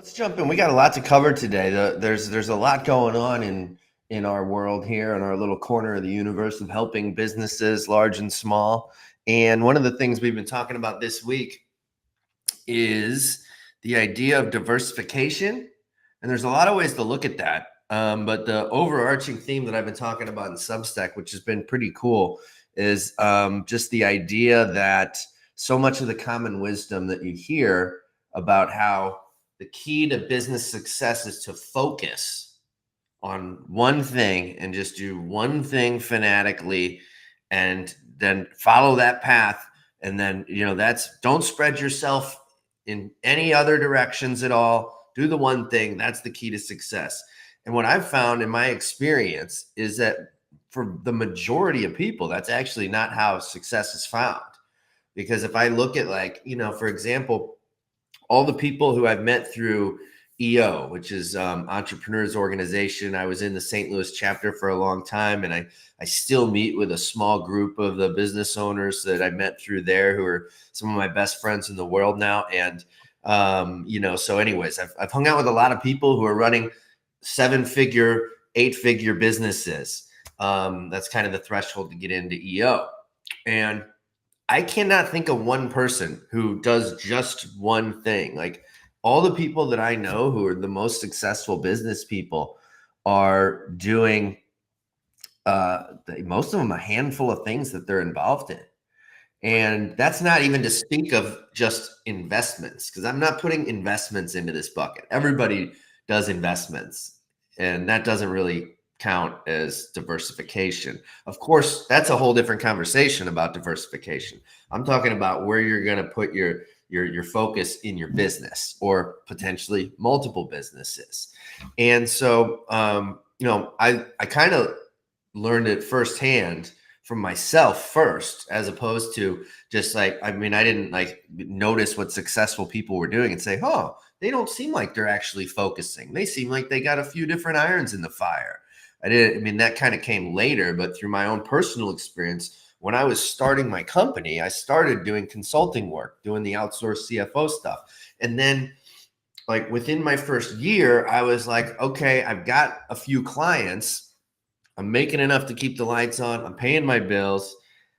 Let's jump in. We got a lot to cover today. There's a lot going on in our world here in our little corner of the universe of helping businesses, large and small. And one of the things we've been talking about this week is the idea of diversification. And there's a lot of ways to look at that. But the overarching theme that I've been talking about in Substack, which has been pretty cool, is just the idea that so much of the common wisdom that you hear about how the key to business success is to focus on one thing and just do one thing fanatically and then follow that path. And then, don't spread yourself in any other directions at all. Do the one thing. That's the key to success. And what I've found in my experience is that for the majority of people, that's actually not how success is found. Because if I look at for example, all the people who I've met through EO, which is Entrepreneurs Organization. I was in the St. Louis chapter for a long time, and I still meet with a small group of the business owners that I met through there who are some of my best friends in the world now. And, so anyways, I've hung out with a lot of people who are running 7-figure, 8-figure businesses. That's kind of the threshold to get into EO. And I cannot think of one person who does just one thing. Like all the people that I know who are the most successful business people are doing most of them a handful of things that they're involved in. And that's not even to speak of just investments, because I'm not putting investments into this bucket. Everybody does investments, and that doesn't really count as diversification. Of course, that's a whole different conversation about diversification. I'm talking about where you're going to put your focus in your business or potentially multiple businesses. And so, I kind of learned it firsthand from myself first, as opposed to just I didn't notice what successful people were doing and say, oh, they don't seem like they're actually focusing. They seem like they got a few different irons in the fire. That kind of came later, but through my own personal experience, when I was starting my company, I started doing consulting work, doing the outsourced CFO stuff. And then within my first year, I was like, okay, I've got a few clients. I'm making enough to keep the lights on. I'm paying my bills.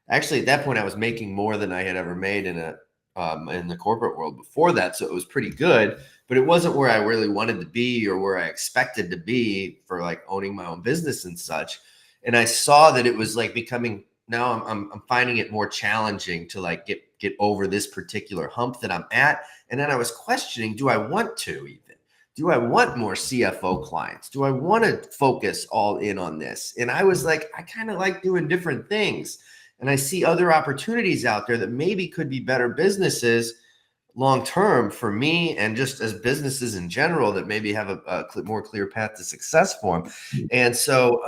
Actually, at that point, I was making more than I had ever made in the corporate world before that. So it was pretty good, but it wasn't where I really wanted to be or where I expected to be for owning my own business and such. And I saw that it was becoming, now I'm finding it more challenging to get over this particular hump that I'm at. And then I was questioning, do I want to even? Do I want more CFO clients? Do I want to focus all in on this? And I was I kind of like doing different things. And I see other opportunities out there that maybe could be better businesses long-term for me and just as businesses in general that maybe have a more clear path to success for them. And so,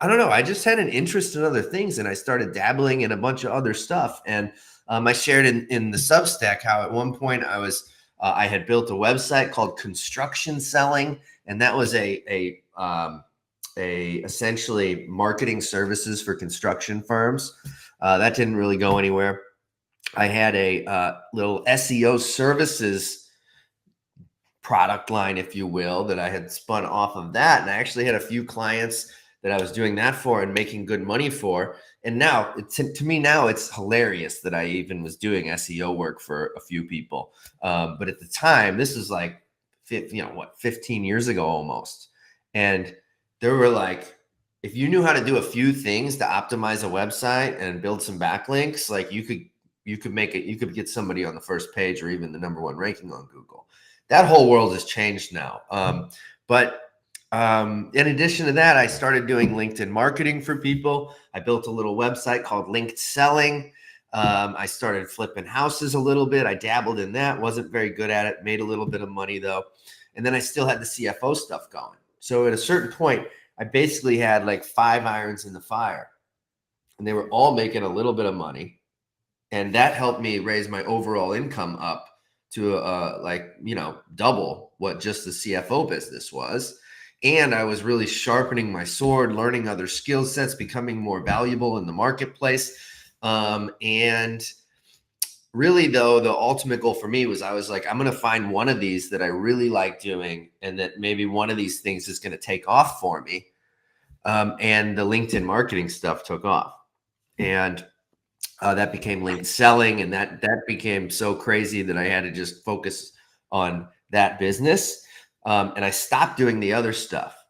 I don't know. I just had an interest in other things, and I started dabbling in a bunch of other stuff. And I shared in the Substack how at one point I had built a website called Construction Selling, and that was a essentially marketing services for construction firms. That didn't really go anywhere. I had a little SEO services product line, if you will, that I had spun off of that. And I actually had a few clients that I was doing that for and making good money for. And now, to me now, it's hilarious that I even was doing SEO work for a few people. But at the time, this was 15 years ago almost. And there were if you knew how to do a few things to optimize a website and build some backlinks, you could get somebody on the first page or even the #1 ranking on Google. That whole world has changed now. But in addition to that, I started doing LinkedIn marketing for people. I built a little website called Linked Selling. I started flipping houses a little bit. I dabbled in that, wasn't very good at it, made a little bit of money though. And then I still had the CFO stuff going. So at a certain point, I basically had 5 irons in the fire, and they were all making a little bit of money. And that helped me raise my overall income up to double what just the CFO business was. And I was really sharpening my sword, learning other skill sets, becoming more valuable in the marketplace. And really though, the ultimate goal for me was I was like, I'm going to find one of these that I really like doing, and that maybe one of these things is going to take off for me. And the LinkedIn marketing stuff took off, and that became linked selling, and that became so crazy that I had to just focus on that business, and I stopped doing the other stuff.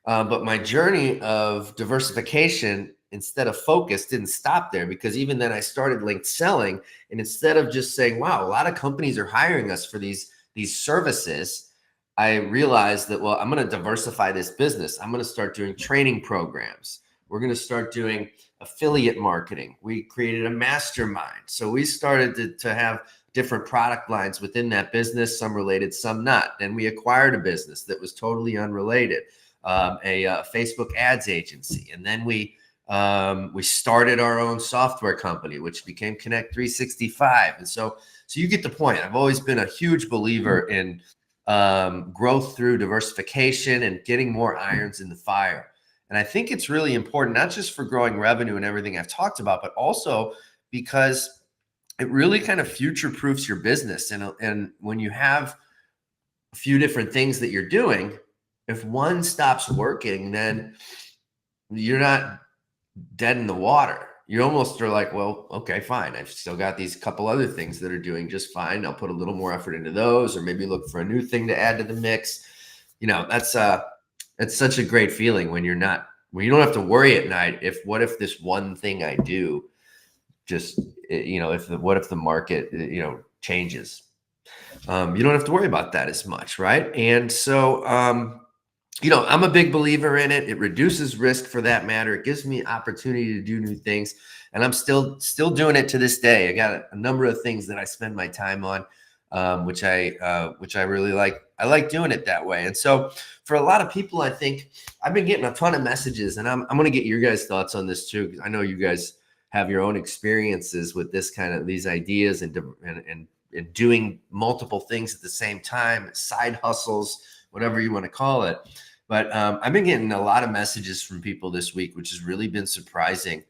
But my journey of diversification, instead of focus, didn't stop there, because even then I started linked selling, and instead of just saying, "Wow, a lot of companies are hiring us for these services," I realized that, well, I'm going to diversify this business. I'm going to start doing training programs. We're going to start doing affiliate marketing. We created a mastermind. So we started to have different product lines within that business, some related, some not. Then we acquired a business that was totally unrelated, a Facebook ads agency. And then we started our own software company, which became Connect 365. And so you get the point. I've always been a huge believer in growth through diversification and getting more irons in the fire. And I think it's really important, not just for growing revenue and everything I've talked about, but also because it really kind of future-proofs your business. And when you have a few different things that you're doing, if one stops working, then you're not dead in the water. You almost are like, well, okay, fine. I've still got these couple other things that are doing just fine. I'll put a little more effort into those, or maybe look for a new thing to add to the mix. That's it's such a great feeling when you don't have to worry at night what if this one thing I do just, what if the market, changes. You don't have to worry about that as much, right? And so, I'm a big believer in it. It reduces risk, for that matter. It gives me opportunity to do new things, and I'm still doing it to this day. I got a number of things that I spend my time on, which I really like. I like doing it that way. And so for a lot of people, I think I've been getting a ton of messages, and I'm going to get your guys' thoughts on this too, because I know you guys have your own experiences with this kind of these ideas and doing multiple things at the same time, side hustles, whatever you want to call it. But I've been getting a lot of messages from people this week, which has really been surprising.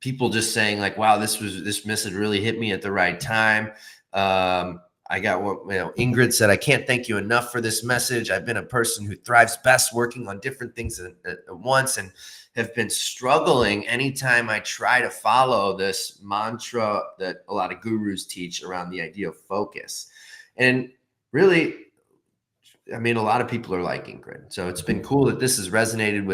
People just saying like, wow, this message really hit me at the right time. I got what Ingrid said. I can't thank you enough for this message. I've been a person who thrives best working on different things at once, and have been struggling anytime I try to follow this mantra that a lot of gurus teach around the idea of focus. And really, I mean, a lot of people are like Ingrid. So it's been cool that this has resonated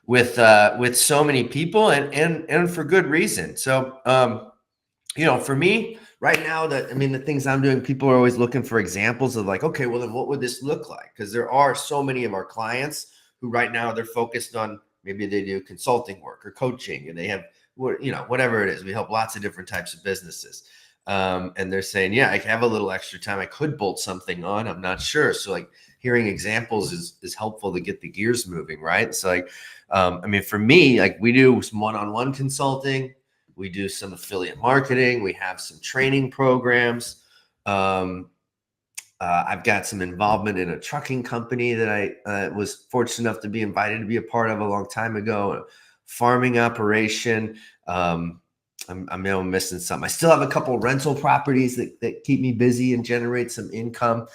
with so many people, and for good reason. So, for me right now, the things I'm doing, people are always looking for examples of like, okay, well then what would this look like? Because there are so many of our clients who right now they're focused on, maybe they do consulting work or coaching, and they have, whatever it is. We help lots of different types of businesses. And they're saying, yeah, I have a little extra time. I could bolt something on. I'm not sure. So like hearing examples is helpful to get the gears moving. Right. So like, for me, like we do some one-on-one consulting. We do some affiliate marketing. We have some training programs. I've got some involvement in a trucking company that I was fortunate enough to be invited to be a part of a long time ago, a farming operation. I'm missing something. I still have a couple rental properties that keep me busy and generate some income,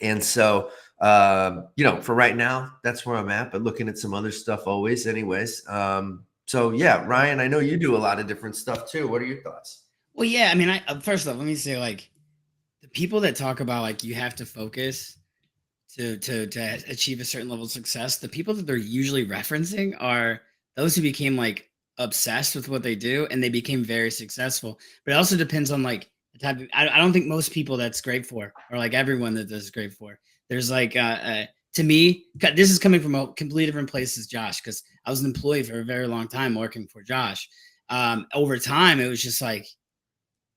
and so, for right now, that's where I'm at, but looking at some other stuff always anyways. So yeah, Ryan, I know you do a lot of different stuff too. What are your thoughts? Well, yeah, I first off, let me say, like, the people that talk about like you have to focus to achieve a certain level of success, the people that they're usually referencing are those who became like obsessed with what they do and they became very successful. But it also depends on like the type of, I don't think most people that's great for, or like everyone that does great for. There's like to me, this is coming from a completely different place as Josh, because I was an employee for a very long time working for Josh. Over time, it was just like,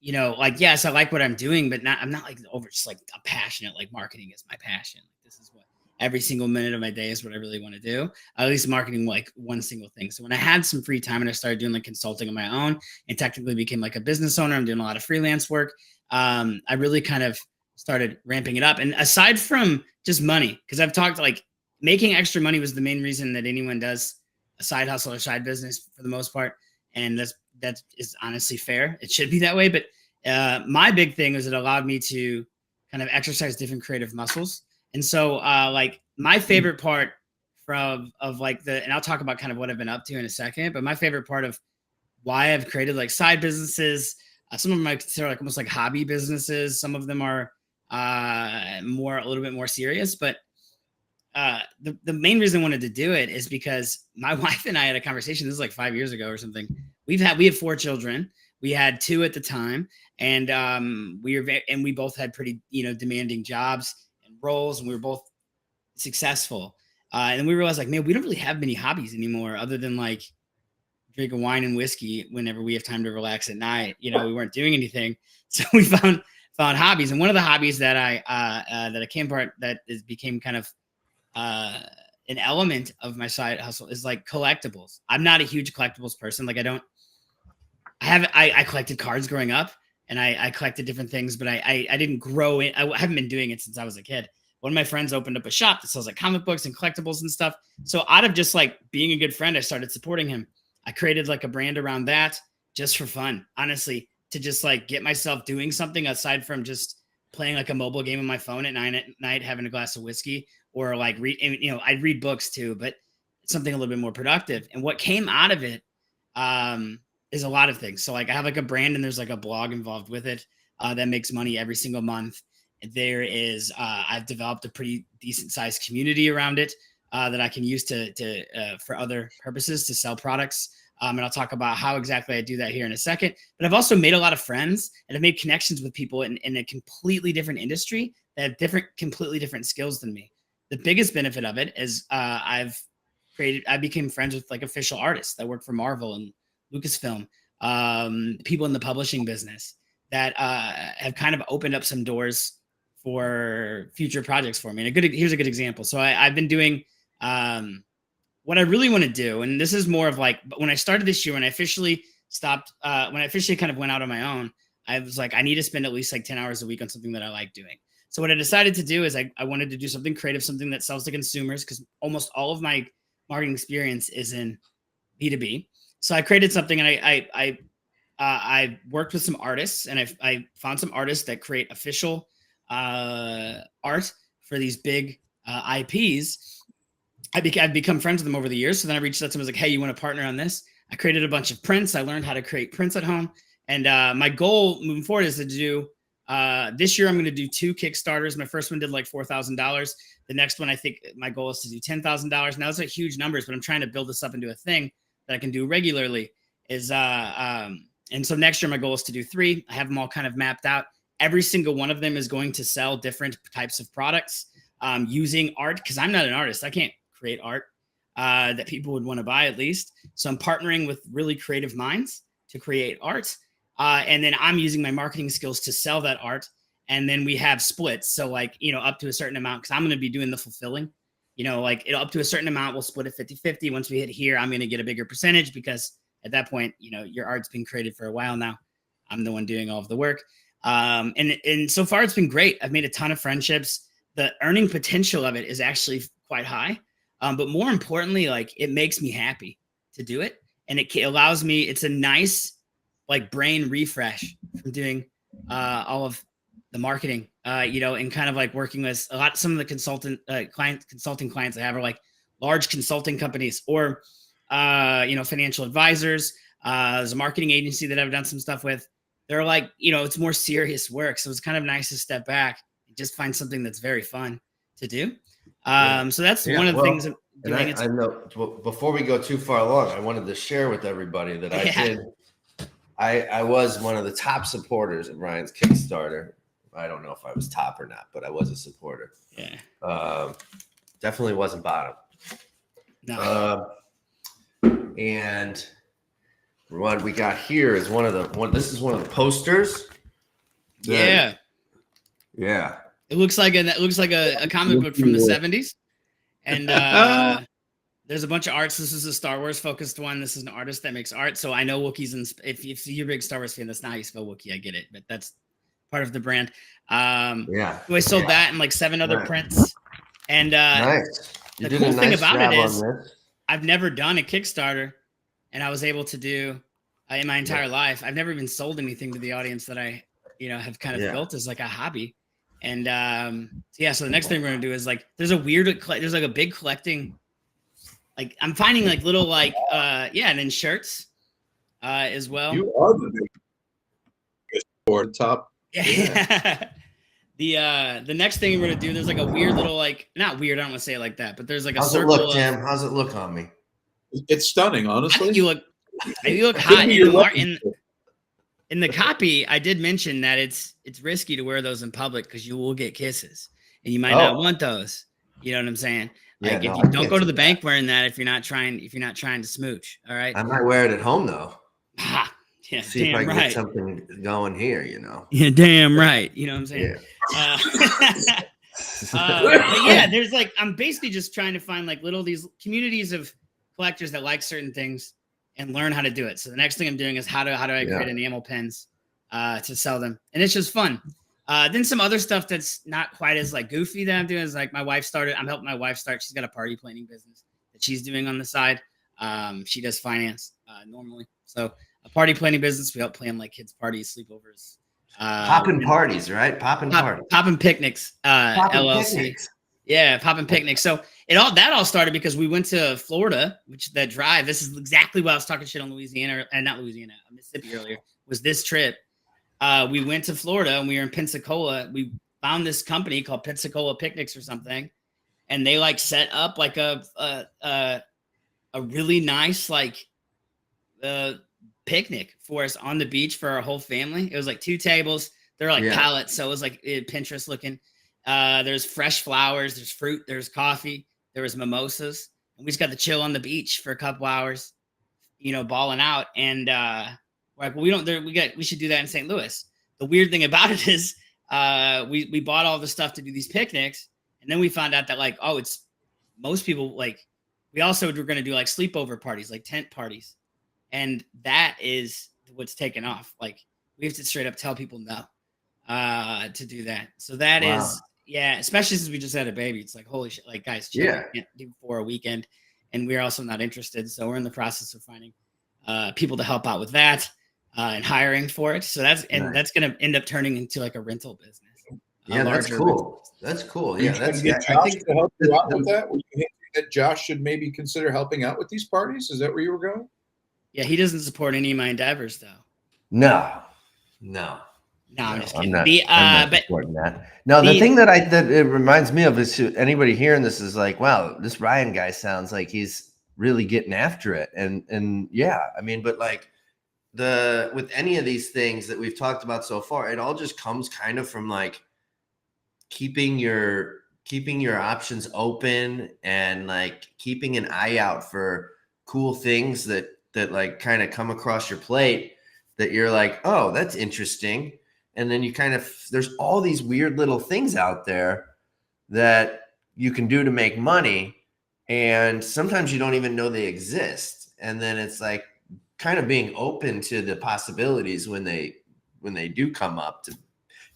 like, yes, I like what I'm doing, but I'm not like over just like a passionate, like marketing is my passion. This is what every single minute of my day is what I really want to do. At least marketing like one single thing. So when I had some free time and I started doing like consulting on my own and technically became like a business owner, I'm doing a lot of freelance work. I really kind of started ramping it up. And aside from just money, because I've talked like making extra money was the main reason that anyone does a side hustle or side business for the most part. and that is honestly fair. It should be that way. But my big thing is it allowed me to kind of exercise different creative muscles. And so like my favorite part of like and I'll talk about kind of what I've been up to in a second, but my favorite part of why I've created like side businesses, some of them I consider like almost like hobby businesses. Some of them are a little bit more serious, but the main reason I wanted to do it is because my wife and I had a conversation. This is like 5 years ago or something. We have 4 children. We had 2 at the time, and we both had pretty demanding jobs and roles, and we were both successful. And then we realized like, man, we don't really have many hobbies anymore other than like drinking wine and whiskey whenever we have time to relax at night. We weren't doing anything, so we found hobbies. And one of the hobbies that I came part that became kind of an element of my side hustle is like collectibles. I'm not a huge collectibles person. Like I collected cards growing up, and I collected different things, but I didn't grow in. I haven't been doing it since I was a kid. One of my friends opened up a shop that sells like comic books and collectibles and stuff. So out of just like being a good friend, I started supporting him. I created like a brand around that just for fun, honestly, to just like get myself doing something aside from just playing like a mobile game on my phone at 9 at night, having a glass of whiskey, or like I'd read books too, but something a little bit more productive. And what came out of it is a lot of things. So like I have like a brand, and there's like a blog involved with it that makes money every single month. There is I've developed a pretty decent sized community around it that I can use to for other purposes to sell products. And I'll talk about how exactly I do that here in a second. But I've also made a lot of friends, and I've made connections with people in a completely different industry that have completely different skills than me. The biggest benefit of it is I became friends with like official artists that work for Marvel and Lucasfilm, people in the publishing business that have kind of opened up some doors for future projects for me. And here's a good example. So I've been doing what I really want to do, and this is more of like when I started this year, when I officially stopped, when I officially kind of went out on my own, I was like, I need to spend at least like 10 hours a week on something that I like doing. So what I decided to do is I wanted to do something creative, something that sells to consumers, because almost all of my marketing experience is in B2B. So I created something, and I worked with some artists, and I found some artists that create official art for these big IPs. I've become friends with them over the years. So then I reached out to them, I was like, hey, you want to partner on this? I created a bunch of prints. I learned how to create prints at home. And my goal moving forward is to do, this year I'm going to do 2 Kickstarters. My first one did like $4,000. The next one, I think my goal is to do $10,000. Now those are huge numbers, but I'm trying to build this up into a thing that I can do regularly. And so next year my goal is to do 3. I have them all kind of mapped out. Every single one of them is going to sell different types of products using art, because I'm not an artist. I can't create art that people would want to buy, at least. So I'm partnering with really creative minds to create art. And then I'm using my marketing skills to sell that art. And then we have splits. So like, up to a certain amount, because I'm going to be doing the fulfilling, like up to a certain amount, we'll split it 50-50. Once we hit here, I'm going to get a bigger percentage, because at that point, your art's been created for a while now. I'm the one doing all of the work. And so far it's been great. I've made a ton of friendships. The earning potential of it is actually quite high. But more importantly, like it makes me happy to do it. And it allows me, it's a nice like brain refresh from doing all of the marketing, and kind of like working with some of the consulting clients I have are like large consulting companies or, financial advisors. There's a marketing agency that I've done some stuff with. They're like, it's more serious work. So it's kind of nice to step back and just find something that's very fun to do. So that's one of the things. I know before we go too far along, I wanted to share with everybody that I was one of the top supporters of Ryan's Kickstarter. I don't know if I was top or not, but I was a supporter. Yeah. Definitely wasn't bottom. No. And what we got here is this is one of the posters. Yeah. Yeah. It looks like a comic book from the 70s. And there's a bunch of arts. This is a Star Wars focused one. This is an artist that makes art. So I know Wookiees, and if you're a big Star Wars fan, that's not how you spell Wookiee. I get it, but that's part of the brand. So I sold that and like 7 other prints. And nice. The cool thing about it is I've never done a Kickstarter, and I was able to do in my entire life. I've never even sold anything to the audience that I, have kind of built as like a hobby. And so the next thing we're gonna do is like there's like a big collecting. Like I'm finding like little like and then shirts as well. You are the biggest board top. Yeah. The next thing we're gonna do, there's like a weird little like not weird, I don't want to say it like that, but there's like a circle. How's it look, Tim? How's it look on me? It's stunning, honestly. You look hot in the copy. I did mention that it's risky to wear those in public because you will get kisses and you might not want those. You know what I'm saying? Like if you don't go to the bank wearing that if you're not trying to smooch. All right. I might wear it at home though. Yeah, see if I can get something going here, Yeah, damn right. You know what I'm saying? Yeah. There's like I'm basically just trying to find like these communities of collectors that like certain things and learn how to do it. So the next thing I'm doing is how do I create enamel pens to sell them, and it's just fun. Then some other stuff that's not quite as like goofy that I'm doing is like I'm helping my wife start. She's got a party planning business that she's doing on the side. She does finance normally, so a party planning business. We help plan like kids' parties, sleepovers, popping parties, right? Popping picnics, LLC. Picnics. Yeah, popping picnics. So that all started because we went to Florida, that drive. This is exactly what I was talking shit on Mississippi earlier. Was this trip? We went to Florida and we were in Pensacola. We found this company called Pensacola Picnics or something, and they like set up like a really nice like picnic for us on the beach for our whole family. It was like 2 tables. They're like pallets, so it was like Pinterest looking. There's fresh flowers, there's fruit, there's coffee, there was mimosas, and we just got to chill on the beach for a couple hours, balling out. And we're like, well, we should do that in St. Louis. The weird thing about it is we bought all the stuff to do these picnics, and then we found out that like, it's most people like, we also were going to do like sleepover parties, like tent parties. And that is what's taken off. Like we have to straight up tell people no to do that. So that is, especially since we just had a baby. It's like, holy shit, like guys, can't do for a weekend. And we're also not interested. So we're in the process of finding people to help out with that and hiring for it. So that's going to end up turning into like a rental business. Yeah, that's cool. That's cool. Yeah, I think to help you out with that. Were you hinting that Josh should maybe consider helping out with these parties? Is that where you were going? Yeah, he doesn't support any of my endeavors, though. No, I'm just I'm kidding. not supporting that. No, the thing that it reminds me of is anybody hearing this is like, wow, this Ryan guy sounds like he's really getting after it. And yeah, I mean, but like with any of these things that we've talked about so far, it all just comes kind of from like keeping your options open and like keeping an eye out for cool things that like kind of come across your plate that you're like, oh, that's interesting. And then you there's all these weird little things out there that you can do to make money. And sometimes you don't even know they exist. And then it's like kind of being open to the possibilities when they do come up to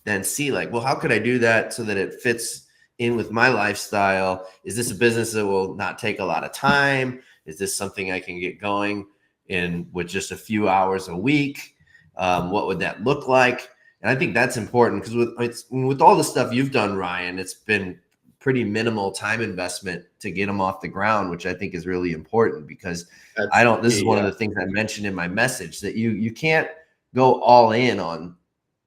then see like, well, how could I do that so that it fits in with my lifestyle? Is this a business that will not take a lot of time? Is this something I can get going in with just a few hours a week? What would that look like? And I think that's important because with all the stuff you've done, Ryan, it's been pretty minimal time investment to get them off the ground, which I think is really important because this is one of the things I mentioned in my message that you can't go all in on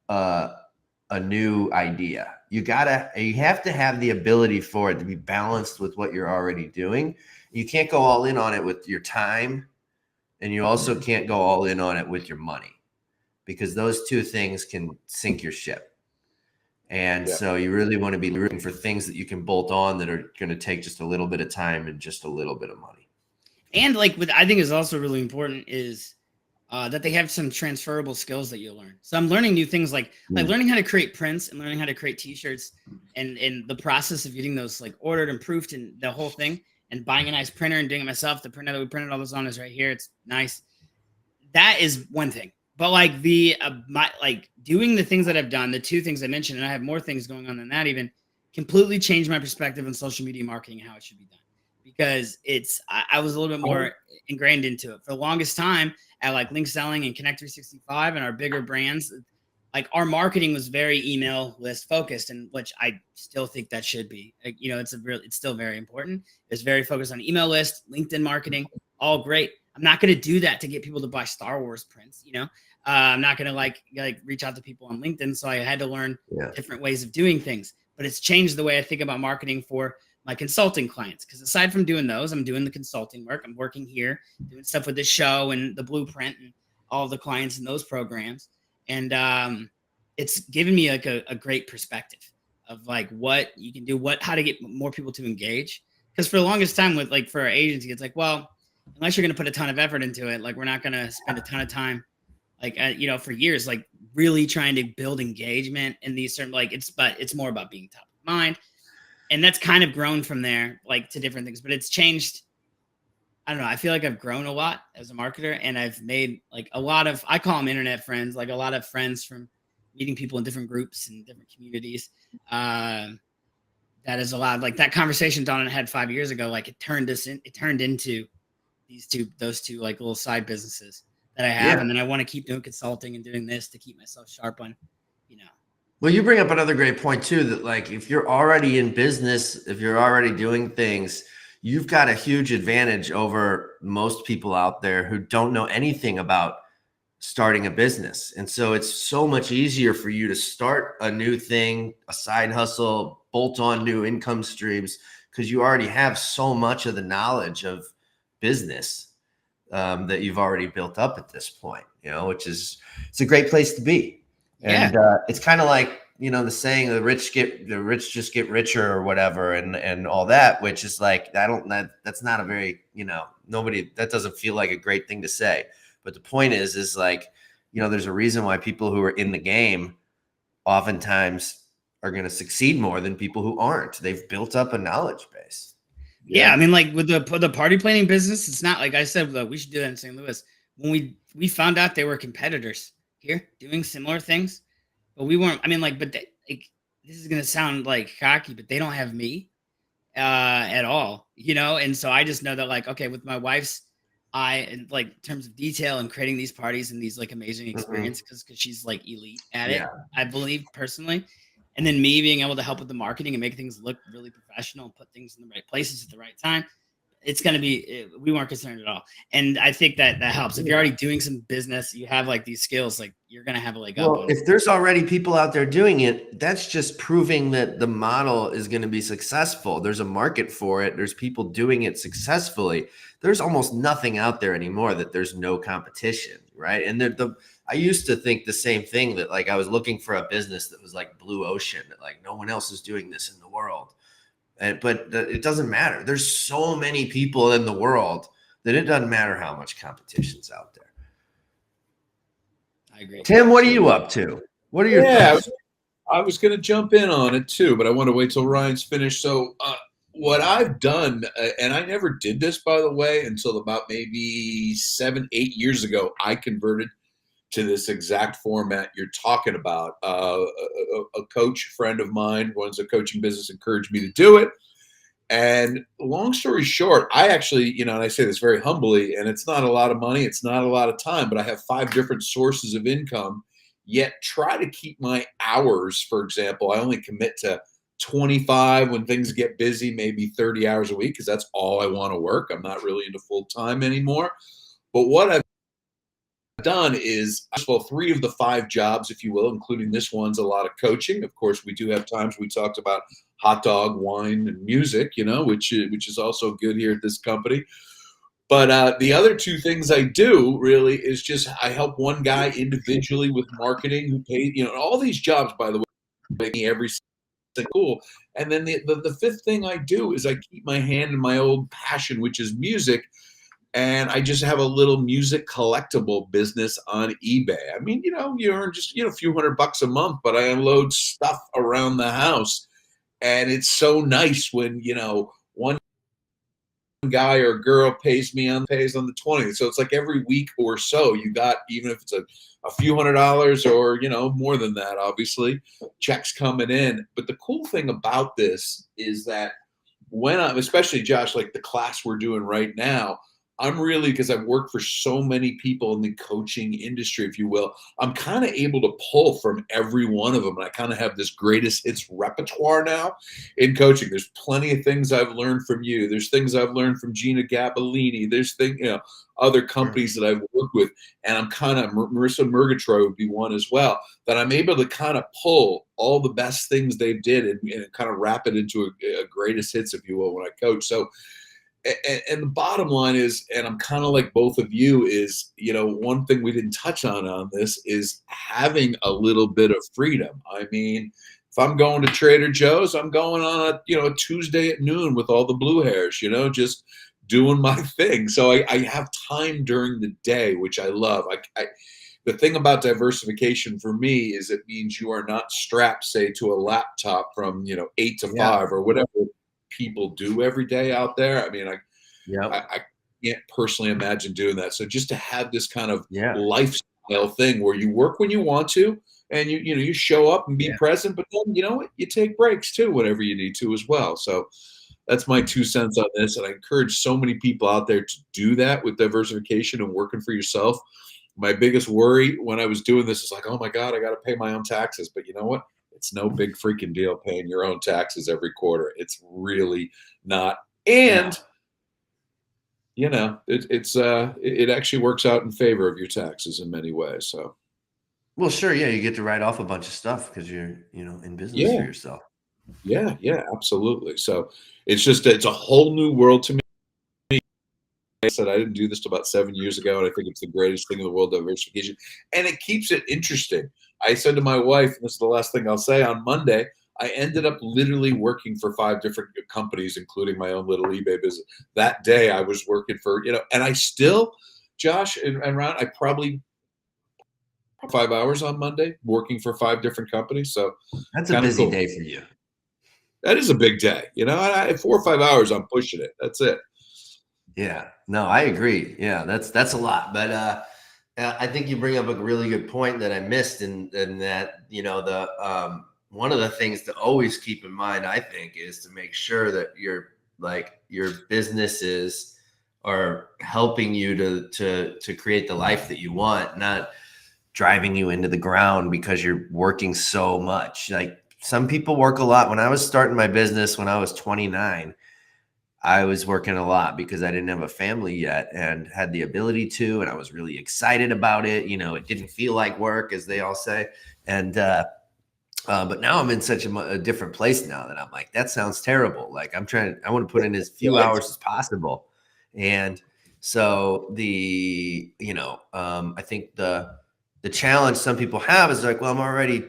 a new idea. You have to have the ability for it to be balanced with what you're already doing. You can't go all in on it with your time, and you also can't go all in on it with your money, because those two things can sink your ship. And so you really want to be looking for things that you can bolt on that are going to take just a little bit of time and just a little bit of money. And like I think is also really important is that they have some transferable skills that you learn. So I'm learning new things like learning how to create prints and learning how to create t-shirts and the process of getting those like ordered and proofed and the whole thing and buying a nice printer and doing it myself. The printer that we printed all this on is right here. It's nice. That is one thing. But like doing the things that I've done, the two things I mentioned, and I have more things going on than that, even completely changed my perspective on social media marketing and how it should be done. Because I was a little bit more ingrained into it. For the longest time, at like Link Selling and Connect 365 and our bigger brands, like our marketing was very email list focused, and which I still think that should be. Like, it's still very important. It's very focused on email list, LinkedIn marketing, all great. I'm not going to do that to get people to buy Star Wars prints. I'm not going to like reach out to people on LinkedIn. So I had to learn different ways of doing things. But it's changed the way I think about marketing for my consulting clients. Because aside from doing those, I'm doing the consulting work. I'm working here, doing stuff with this show and the blueprint and all the clients in those programs. And it's given me like a great perspective of like what you can do, how to get more people to engage. Because for the longest time for our agency, it's like, well, unless you're going to put a ton of effort into it, like we're not going to spend a ton of time, for years, like really trying to build engagement in these certain, but it's more about being top of mind. And that's kind of grown from there, like to different things, but it's changed. I don't know. I feel like I've grown a lot as a marketer, and I've made like a lot of, I call them internet friends, like a lot of friends from meeting people in different groups and different communities. That has allowed, like that conversation Don and I had 5 years ago, like it turned into those two like little side businesses that I have. And then I want to keep doing consulting and doing this to keep myself sharp on, Well, you bring up another great point too, that like if you're already in business, if you're already doing things, you've got a huge advantage over most people out there who don't know anything about starting a business. And so it's so much easier for you to start a new thing, a side hustle, bolt on new income streams, because you already have so much of the knowledge of business that you've already built up at this point, it's a great place to be. And it's kind of like, the saying, the rich just get richer or whatever, and all that, which is like, that's not a very, that doesn't feel like a great thing to say. But the point is like, there's a reason why people who are in the game oftentimes are going to succeed more than people who aren't. They've built up a knowledge base. Yeah. I mean, like with the party planning business, it's not like I said, we should do that in St. Louis. When we found out they were competitors here doing similar things, but we weren't. I mean, like, but this is gonna sound like cocky, but they don't have me at all, And so I just know that, like, okay, with my wife's eye and like in terms of detail and creating these parties and these like amazing experiences, because she's like elite at it, I believe personally. And then me being able to help with the marketing and make things look really professional and put things in the right places at the right time. It's going to be, we weren't concerned at all. And I think that helps. If you're already doing some business, you have like these skills, like you're going to have a leg up. Well, if there's already people out there doing it, that's just proving that the model is going to be successful. There's a market for it. There's people doing it successfully. There's almost nothing out there anymore that there's no competition, right? And I used to think the same thing, that like I was looking for a business that was like blue ocean, that like no one else is doing this in the world. But it doesn't matter. There's so many people in the world that it doesn't matter how much competition's out there. I agree. Tim, what are you up to? What are your thoughts? I was going to jump in on it too, but I want to wait till Ryan's finished. So what I've done, and I never did this, by the way, until about maybe 7-8 years ago, I converted to this exact format you're talking about. A coach friend of mine runs a coaching business, encouraged me to do it. And long story short, I actually, and I say this very humbly, and it's not a lot of money, it's not a lot of time, but I have 5 different sources of income, yet try to keep my hours. For example, I only commit to 25 when things get busy, maybe 30 hours a week, because that's all I want to work. I'm not really into full time anymore. But what I've done is, first of all, 3 of the 5 jobs, if you will, including this one's a lot of coaching. Of course, we do have times we talked about hot dog, wine, and music, which is also good here at this company. But the other 2 things I do really is just I help one guy individually with marketing who pays, all these jobs, by the way, pay me every single. And then the 5th thing I do is I keep my hand in my old passion, which is music. And I just have a little music collectible business on eBay. I mean, you earn just, a few $100 a month, but I unload stuff around the house. And it's so nice when, one guy or girl pays on the 20th. So it's like every week or so you got, even if it's a few $100 or, more than that, obviously, checks coming in. But the cool thing about this is that when I'm, especially Josh, like the class we're doing right now, I'm really, because I've worked for so many people in the coaching industry, if you will, I'm kind of able to pull from every one of them. And I kind of have this greatest hits repertoire now in coaching. There's plenty of things I've learned from you. There's things I've learned from Gina Gabellini. There's things, other companies that I've worked with. And I'm kind of, Marissa Murgatroyd would be one as well, that I'm able to kind of pull all the best things they did and kind of wrap it into a greatest hits, if you will, when I coach. So, and the bottom line is, and I'm kind of like both of you, is, one thing we didn't touch on this is having a little bit of freedom. I mean, if I'm going to Trader Joe's, I'm going on a Tuesday at noon with all the blue hairs, just doing my thing. So I have time during the day, which I love. The thing about diversification for me is it means you are not strapped, say, to a laptop from 8 to 5 or whatever people do every day out there. I mean, I can't personally imagine doing that. So just to have this kind of lifestyle thing where you work when you want to, and you show up and be present, but then you take breaks too whenever you need to as well. So that's my 2 cents on this, and I encourage so many people out there to do that with diversification and working for yourself. My biggest worry when I was doing this is like, oh my God, I got to pay my own taxes. But you know what? It's no big freaking deal paying your own taxes every quarter. It's really not. And, it actually works out in favor of your taxes in many ways. So, well, sure. Yeah. You get to write off a bunch of stuff because you're, in business for yourself. Yeah. Yeah, absolutely. So it's a whole new world to me. I said I didn't do this about 7 years ago, and I think it's the greatest thing in the world, diversification, and it keeps it interesting. I said to my wife, and this is the last thing I'll say, on Monday, I ended up literally working for 5 different companies, including my own little eBay business. That day I was working for, and I still, Josh and Ron, I probably 5 hours on Monday working for 5 different companies. So that's a busy day for you. That is a big day. 4 or 5 hours, I'm pushing it. That's it. Yeah, no, I agree. Yeah, that's a lot. But I think you bring up a really good point that I missed, and that the one of the things to always keep in mind, I think, is to make sure that your businesses are helping you to create the life that you want, not driving you into the ground because you're working so much. Like, some people work a lot. When I was starting my business when I was 29. I was working a lot because I didn't have a family yet and had the ability to, and I was really excited about it. It didn't feel like work, as they all say. And, but now I'm in such a different place now that I'm like, that sounds terrible. Like, I want to put in as few hours as possible. And so I think the challenge some people have is like, well, I'm already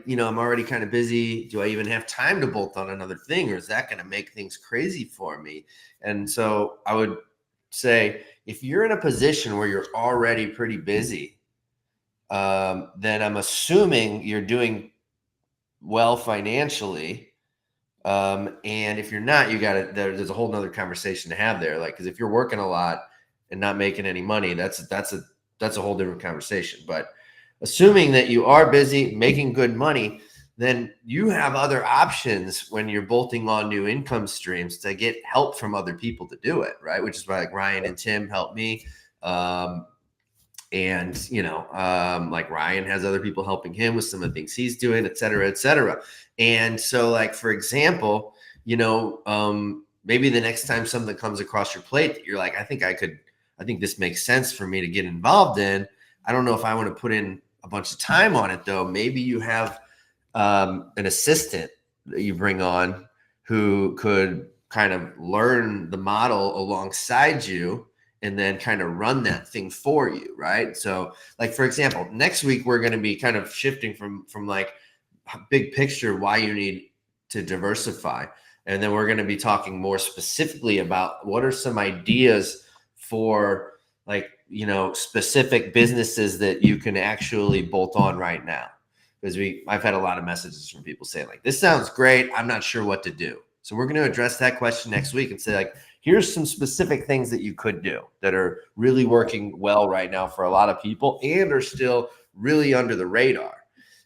kind of busy. Do I even have time to bolt on another thing, or is that going to make things crazy for me? And so I would say, if you're in a position where you're already pretty busy, then I'm assuming you're doing well financially. And if you're not, there's a whole nother conversation to have there. Like, because if you're working a lot and not making any money, that's a whole different conversation. But assuming that you are busy making good money, then you have other options when you're bolting on new income streams to get help from other people to do it, right? Which is why, like, Ryan and Tim helped me. Like, Ryan has other people helping him with some of the things he's doing, et cetera, et cetera. And so, like, for example, maybe the next time something comes across your plate that you're like, I think this makes sense for me to get involved in. I don't know if I want to put in a bunch of time on it, though. Maybe you have an assistant that you bring on who could kind of learn the model alongside you and then kind of run that thing for you, right? So, like, for example, next week we're going to be kind of shifting from like big picture, why you need to diversify. And then we're going to be talking more specifically about what are some ideas for, like, specific businesses that you can actually bolt on right now. Because I've had a lot of messages from people saying, like, this sounds great, I'm not sure what to do. So we're going to address that question next week and say, like, here's some specific things that you could do that are really working well right now for a lot of people and are still really under the radar.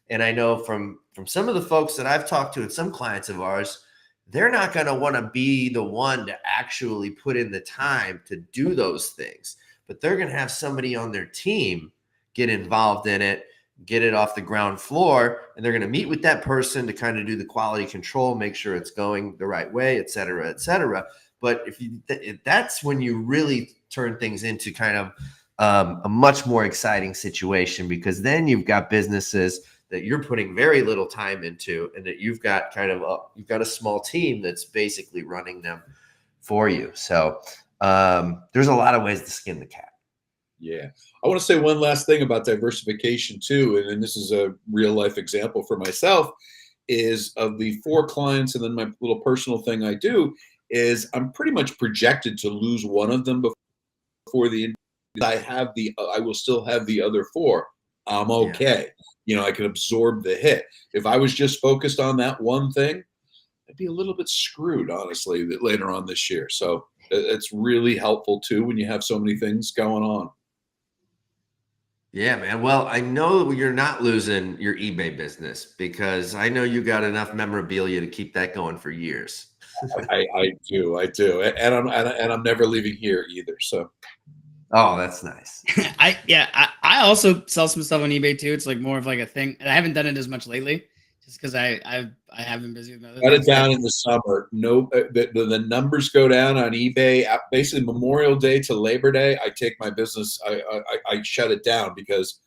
And I know from some of the folks that I've talked to and some clients of ours, they're not going to want to be the one to actually put in the time to do those things. but they're going to have somebody on their team get involved in it, get it off the ground floor, and they're going to meet with that person to kind of do the quality control, make sure it's going the right way, et cetera, et cetera. But if that's when you really turn things into kind of a much more exciting situation, because then you've got businesses that you're putting very little time into, and that you've got you've got a small team that's basically running them for you. So there's a lot of ways to skin the cat. Yeah. I want to say one last thing about diversification too, and this is a real life example for myself, is of the 4 clients and then my little personal thing I do is I'm pretty much projected to lose one of them before the end. I will still have the other 4. I'm okay. I can absorb the hit. If I was just focused on that one thing, I'd be a little bit screwed, honestly, later on this year. So it's really helpful too when you have so many things going on. Yeah, man. Well, I know you're not losing your eBay business, because I know you got enough memorabilia to keep that going for years. I do, and I'm never leaving here either. So, oh, that's nice. I also sell some stuff on eBay too. It's like more of like a thing, and I haven't done it as much lately, just because I have been busy with other got things. it down in the summer. No, the numbers go down on eBay. Basically, Memorial Day to Labor Day, I take my business. I shut it down because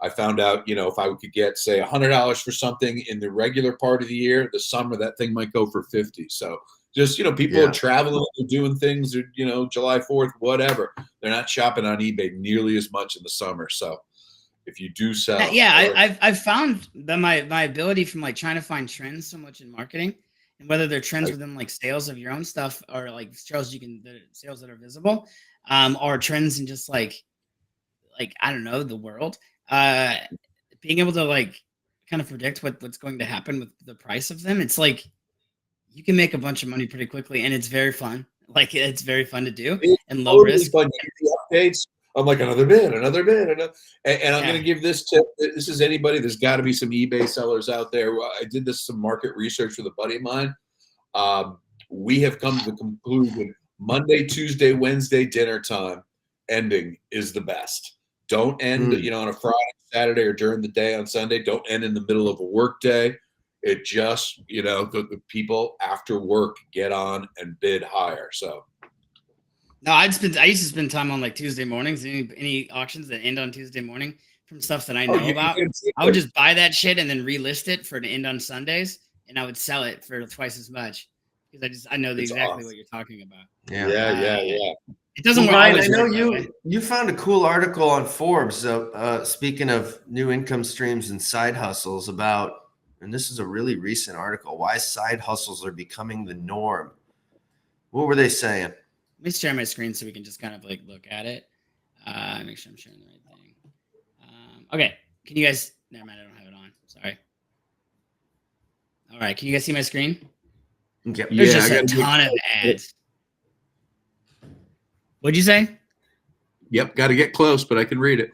I found out, if I could get say $100 for something in the regular part of the year, the summer that thing might go for 50. So just people are traveling, they're doing things, July 4th, whatever. They're not shopping on eBay nearly as much in the summer. So if you do sell, I've found that my ability from like trying to find trends so much in marketing, and whether they're trends within like sales of your own stuff or like sales sales that are visible, or trends in just like I don't know, the world, being able to like kind of predict what's going to happen with the price of them. It's like you can make a bunch of money pretty quickly, and it's very fun. Like it's very fun to do and low risk. Fun. The updates. I'm like another bid, and I'm going to give this tip. This is anybody. There's got to be some eBay sellers out there. I did some market research with a buddy of mine. We have come to the conclusion: Monday, Tuesday, Wednesday dinner time ending is the best. Don't end, on a Friday, Saturday, or during the day on Sunday. Don't end in the middle of a work day. It just, the people after work get on and bid higher. So. No, I used to spend time on like Tuesday mornings. Any auctions that end on Tuesday morning from stuff that I know about, I would just buy that shit and then relist it for an end on Sundays, and I would sell it for twice as much because I know exactly what you're talking about. Yeah. It doesn't work. Ryan, I know you found a cool article on Forbes. Speaking of new income streams and side hustles, and this is a really recent article, why side hustles are becoming the norm. What were they saying? Let me share my screen so we can just kind of like look at it. Make sure I'm sharing the right thing. Okay. Can you guys? Never mind. I don't have it on. Sorry. All right. Can you guys see my screen? Okay. There's just a ton of ads. What'd you say? Yep. Got to get close, but I can read it.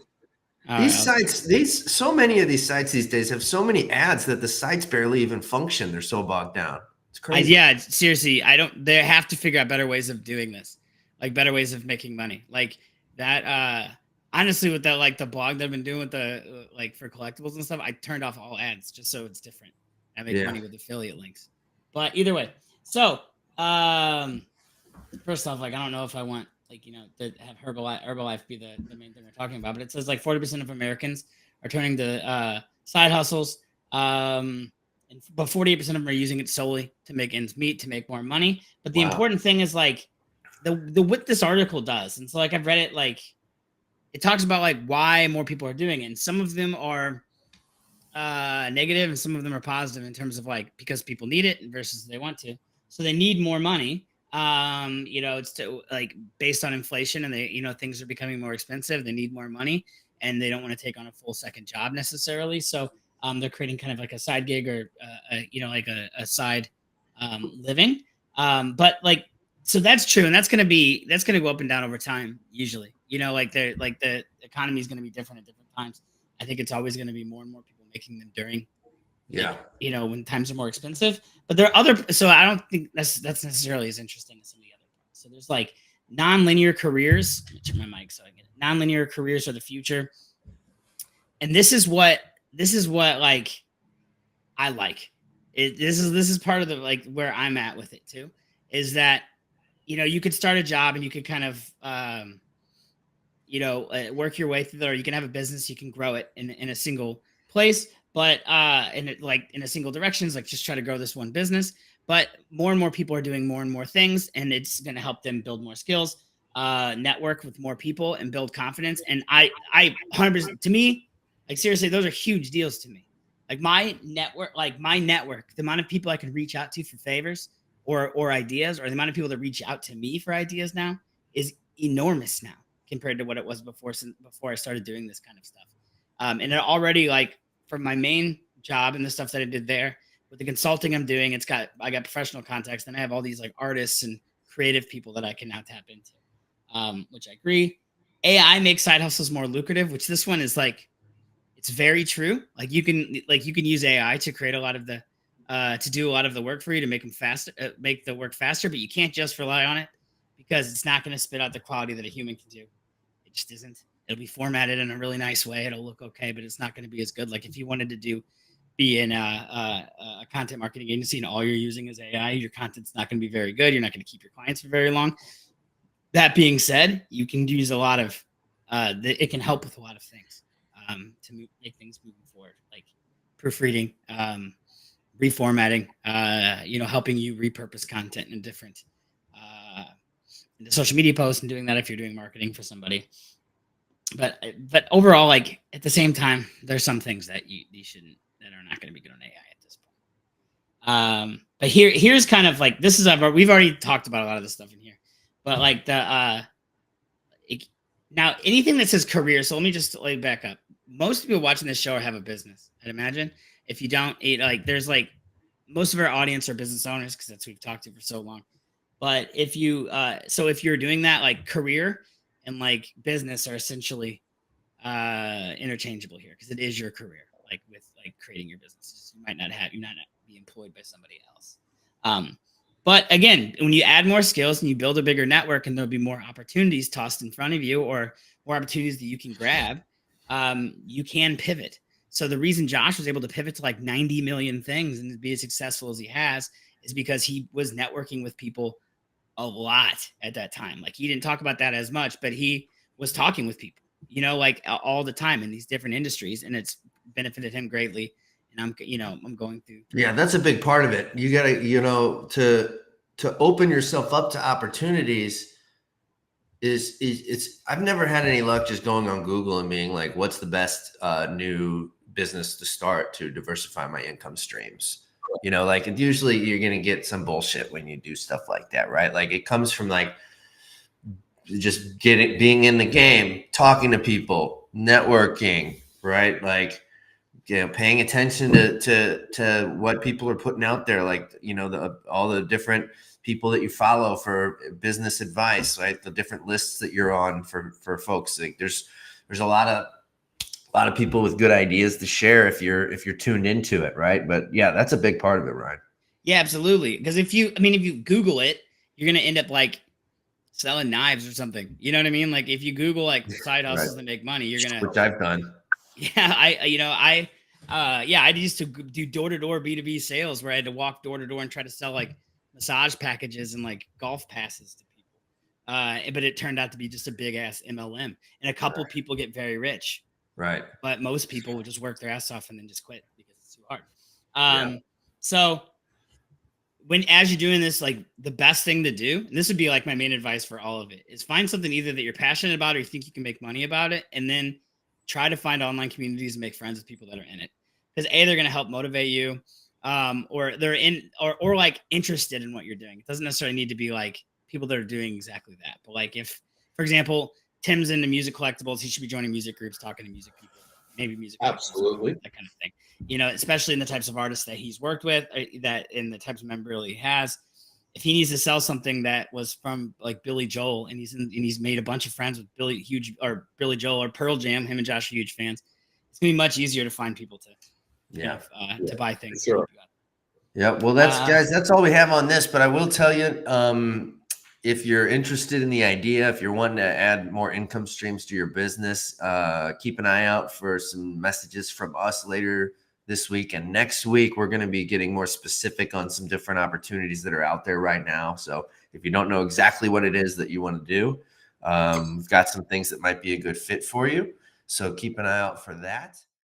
So many of these sites these days have so many ads that the sites barely even function. They're so bogged down. It's crazy. Seriously, they have to figure out better ways of doing this, like better ways of making money. Like that, honestly, with that, like the blog that I've been doing with the, like for collectibles and stuff, I turned off all ads just so it's different. I make money with affiliate links. But either way, so, first off, like, I don't know if I want, like, to have Herbalife be the main thing we're talking about, but it says like 40% of Americans are turning to side hustles. But 48% of them are using it solely to make ends meet, to make more money. But the important thing is like the what this article does. And so like I've read it, like it talks about like why more people are doing it. And some of them are negative and some of them are positive in terms of like because people need it versus they want to. So they need more money. It's like based on inflation and they, things are becoming more expensive. They need more money and they don't want to take on a full second job necessarily. So they're creating kind of like a side gig or, a side living. But like, so that's true. And that's going to go up and down over time. Usually, the economy is going to be different at different times. I think it's always going to be more and more people making them during, when times are more expensive. But there are so I don't think that's necessarily as interesting as some of the other parts. So there's like non-linear careers. Let me turn my mic so I get it. nonlinear careers are the future. And this is what like I like. This is part of the like where I'm at with it too, is that you could start a job and you could kind of work your way through, or you can have a business, you can grow it in a single place, but in a single direction, is like just try to grow this one business. But more and more people are doing more and more things, and it's going to help them build more skills, network with more people, and build confidence. And I 100%, to me, like seriously, those are huge deals to me. Like my network, the amount of people I can reach out to for favors or ideas, or the amount of people that reach out to me for ideas now is enormous now compared to what it was before I started doing this kind of stuff. And it already, like, for my main job and the stuff that I did there with the consulting I'm doing, I got professional contacts. Then I have all these like artists and creative people that I can now tap into, which I agree. AI makes side hustles more lucrative, which this one is like, it's very true. Like you can use AI to create a lot of the to do a lot of the work for you, to make them faster, make the work faster, but you can't just rely on it, because it's not going to spit out the quality that a human can do. It just isn't. It'll be formatted in a really nice way. It'll look okay, but it's not going to be as good. Like if you wanted to be in a content marketing agency and all you're using is AI, your content's not going to be very good. You're not going to keep your clients for very long. That being said, you can use a lot of, it can help with a lot of things to make things moving forward, like proofreading, reformatting, helping you repurpose content in different into social media posts, and doing that if you're doing marketing for somebody. But overall, like at the same time, there's some things that you shouldn't, that are not going to be good on AI at this point. But here's kind of like, this is we've already talked about a lot of this stuff in here, but like now anything that says career. So let me just lay back up. Most people watching this show have a business, I'd imagine. If you don't, there's like most of our audience are business owners, because that's who we've talked to for so long. But if you're doing that, like career and like business are essentially interchangeable here, because it is your career, like with like creating your business. You might not be employed by somebody else. But again, when you add more skills and you build a bigger network, and there'll be more opportunities tossed in front of you, or more opportunities that you can grab, you can pivot. So the reason Josh was able to pivot to like 90 million things and be as successful as he has is because he was networking with people a lot at that time. Like he didn't talk about that as much, but he was talking with people, like all the time in these different industries, and it's benefited him greatly. And I'm going through. Yeah, that's a big part of it. You gotta, to open yourself up to opportunities it's I've never had any luck just going on Google and being like, what's the best new business to start to diversify my income streams? Like usually you're going to get some bullshit when you do stuff like that, right? Like it comes from like just being in the game, talking to people, networking, right? Like, paying attention to what people are putting out there, like, all the different people that you follow for business advice, right? The different lists that you're on for folks. Like there's a lot of people with good ideas to share if you're tuned into it, right? But yeah, that's a big part of it, Ryan. Yeah, absolutely. Because if you Google it, you're gonna end up like selling knives or something. You know what I mean? Like if you Google like side hustles Right. that make money, you're gonna. Which I've done. Yeah, I used to do door-to-door B2B sales where I had to walk door to door and try to sell like massage packages and like golf passes to people. But it turned out to be just a big ass MLM, and a couple people get very rich. Right. But most people would just work their ass off and then just quit because it's too hard. So as you're doing this, like the best thing to do, and this would be like my main advice for all of it, is find something either that you're passionate about or you think you can make money about it, and then try to find online communities and make friends with people that are in it. Because they're going to help motivate you, or they're in, or like interested in what you're doing. It doesn't necessarily need to be like people that are doing exactly that. But like if, for example, Tim's into music collectibles, he should be joining music groups, talking to music people, maybe music. Absolutely. That kind of thing. Especially in the types of artists that he's worked with, that in the types of memorabilia he has. If he needs to sell something that was from like Billy Joel, and he's made a bunch of friends with Billy Joel or Pearl Jam, him and Josh are huge fans, it's gonna be much easier to find people to buy things. Sure. Yeah. Well, guys, that's all we have on this. But I will tell you, if you're interested in the idea, if you're wanting to add more income streams to your business, keep an eye out for some messages from us later this week and next week. We're going to be getting more specific on some different opportunities that are out there right now. So if you don't know exactly what it is that you want to do, we've got some things that might be a good fit for you. So keep an eye out for that.